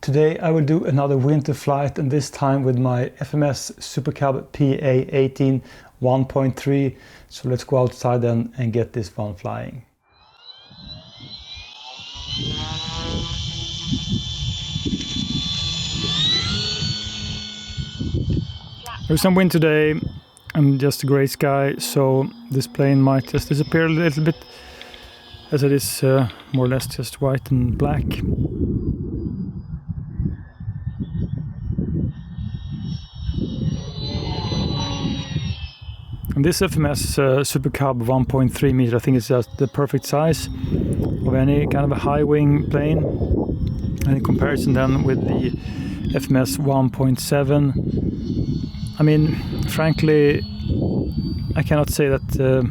Today I will do another winter flight, and this time with my FMS Super Cub PA18 1.3. So let's go outside and get this one flying. There's some wind today and just a grey sky, so this plane might just disappear a little bit, as it is more or less just white and black. And this FMS Super Cub 1.3 meter, I think it's just the perfect size of any kind of a high wing plane. And in comparison then with the FMS 1.7, I mean, frankly, I cannot say that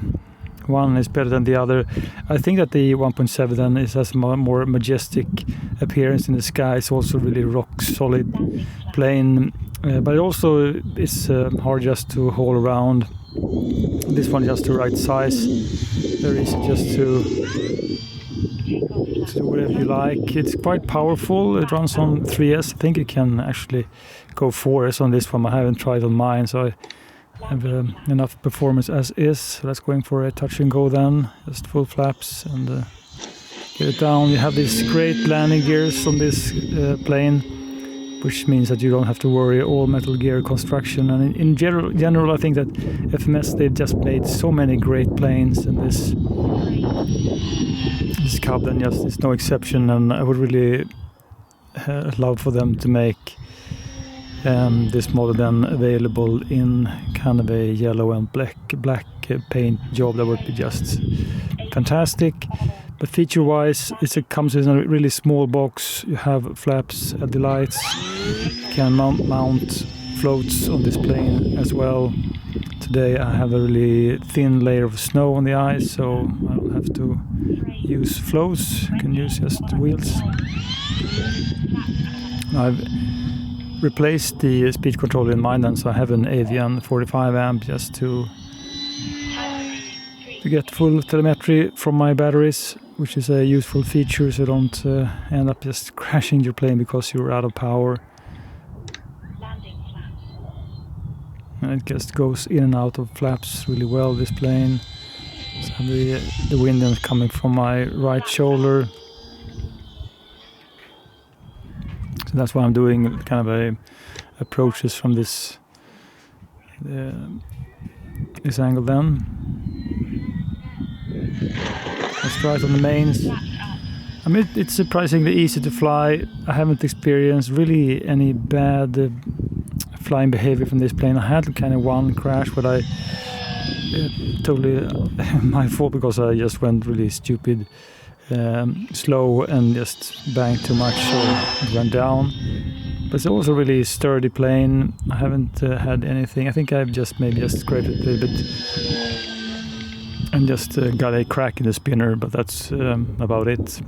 one is better than the other. I think that the 1.7 then has a more majestic appearance in the sky. It's also really rock solid plane, but it also is hard just to haul around. This one just the right size, very easy just to do whatever you like. It's quite powerful. It runs on 3S. I think it can actually go 4S on this one. I haven't tried on mine, so I have enough performance as is. So that's going for a touch and go then, just full flaps and get it down. You have these great landing gears on this plane, which means that you don't have to worry all metal gear construction. And in general, I think that FMS, they've just made so many great planes, and this Cub then just is no exception. And I would really love for them to make this model then available in kind of a yellow and black paint job. That would be just fantastic. But feature-wise, it comes in a really small box. You have flaps at the lights. You can mount floats on this plane as well. Today I have a really thin layer of snow on the ice, so I don't have to use floats. I can use just wheels. I've replaced the speed controller in mine, and so I have an Avian 45 amp just to get full telemetry from my batteries, which is a useful feature, so you don't end up just crashing your plane because you're out of power. And it just goes in and out of flaps really well, this plane. So the wind is coming from my right shoulder. So that's why I'm doing kind of approaches from this angle then. Let's try it on the mains. I mean, it's surprisingly easy to fly. I haven't experienced really any bad flying behavior from this plane. I had kind of one crash, but I totally my fault because I just went really stupid slow and just banged too much, so it went down. But it's also a really sturdy plane. I haven't had anything. I think I've maybe scraped it a little bit and just got a crack in the spinner, but that's about it.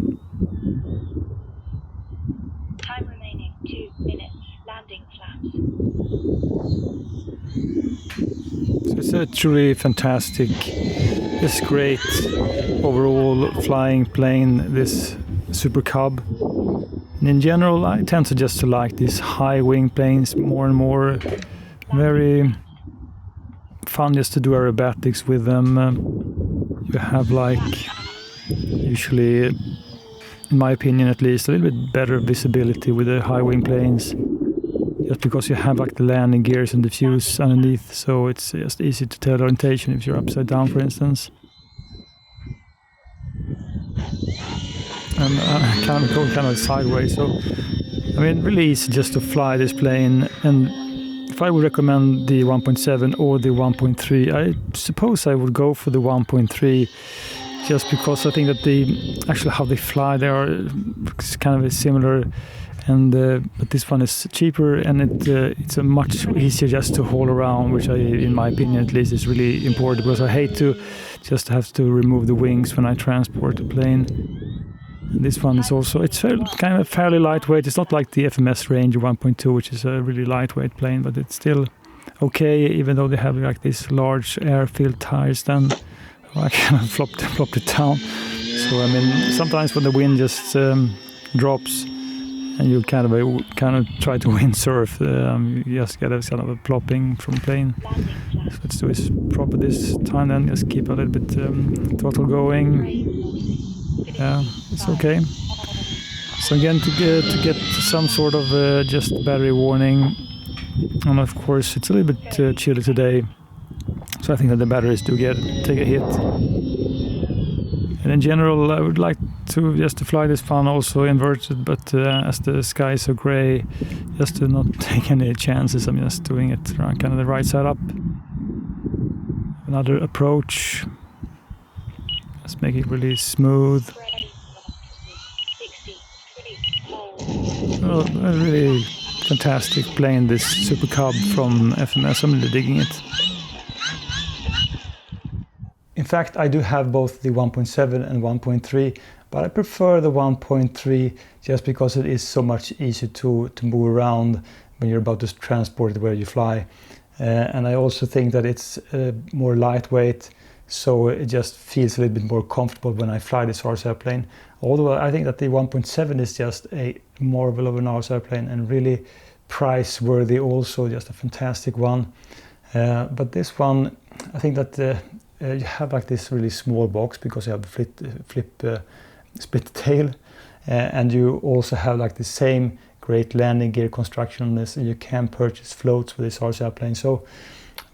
Time remaining 2 minutes. Landing flaps. So it's a truly fantastic, it's great overall flying plane, this Super Cub. And in general, I tend to just like these high wing planes more and more. Very fun just to do aerobatics with them. You have usually, in my opinion at least, a little bit better visibility with the high wing planes. Just because you have the landing gears and the fuse underneath, so it's just easy to tell orientation if you're upside down, for instance. And kind of going kind of sideways, so I mean, really easy just to fly this plane. And if I would recommend the 1.7 or the 1.3, I suppose I would go for the 1.3, just because I think that actually how they fly, they are kind of similar. And but this one is cheaper, and it's a much easier just to haul around, which in my opinion at least, is really important, because I hate to just have to remove the wings when I transport a plane. And this one is also, it's kind of fairly lightweight. It's not like the FMS Ranger 1.2, which is a really lightweight plane, but it's still okay, even though they have these large air-filled tires. Then I kind of flopped it down. So I mean, sometimes when the wind just drops, and you kind of try to windsurf. You just get a kind of a plopping from plane. So let's do this proper this time. Then just keep a little bit throttle going. Yeah, it's okay. So again, to get some sort of just battery warning, and of course it's a little bit chilly today, so I think that the batteries do take a hit. And in general, I would like to just to fly this fan also inverted, but as the sky is so gray, just to not take any chances, I'm just doing it around kind of the right side up. Another approach. Let's make it really smooth. Oh, a really fantastic plane, this Super Cub from FMS. I'm really digging it. In fact, I do have both the 1.7 and 1.3, but I prefer the 1.3 just because it is so much easier to move around when you're about to transport it where you fly. And I also think that it's more lightweight, so it just feels a little bit more comfortable when I fly this RC airplane. Although I think that the 1.7 is just a marvel of an RC airplane and really price worthy also, just a fantastic one. But this one, I think that you have like this really small box because you have the split tail, and you also have like the same great landing gear construction on this, and you can purchase floats with this RC airplane. So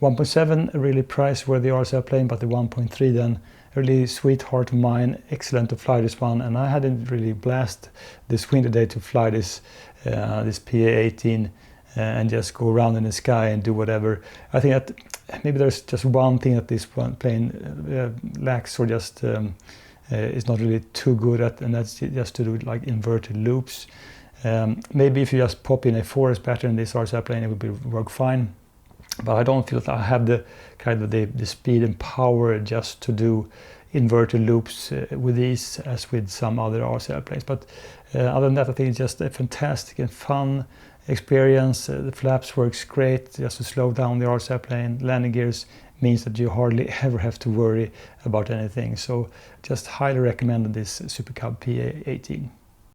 1.7 a really price-worthy RC airplane, but the 1.3 then a really sweetheart of mine, excellent to fly this one. And I had a really blast this winter day to fly this PA-18 and just go around in the sky and do whatever. I think that maybe there's just one thing that this plane lacks, or just is not really too good at, and that's just to do like inverted loops. Maybe if you just pop in a forest pattern in this RC airplane, it would work fine. But I don't feel that I have the kind of the speed and power just to do inverted loops with these as with some other RC airplanes. But other than that, I think it's just a fantastic and fun experience. The flaps works great just to slow down the RC airplane. Landing gears means that you hardly ever have to worry about anything. So just highly recommend this Super Cub PA-18.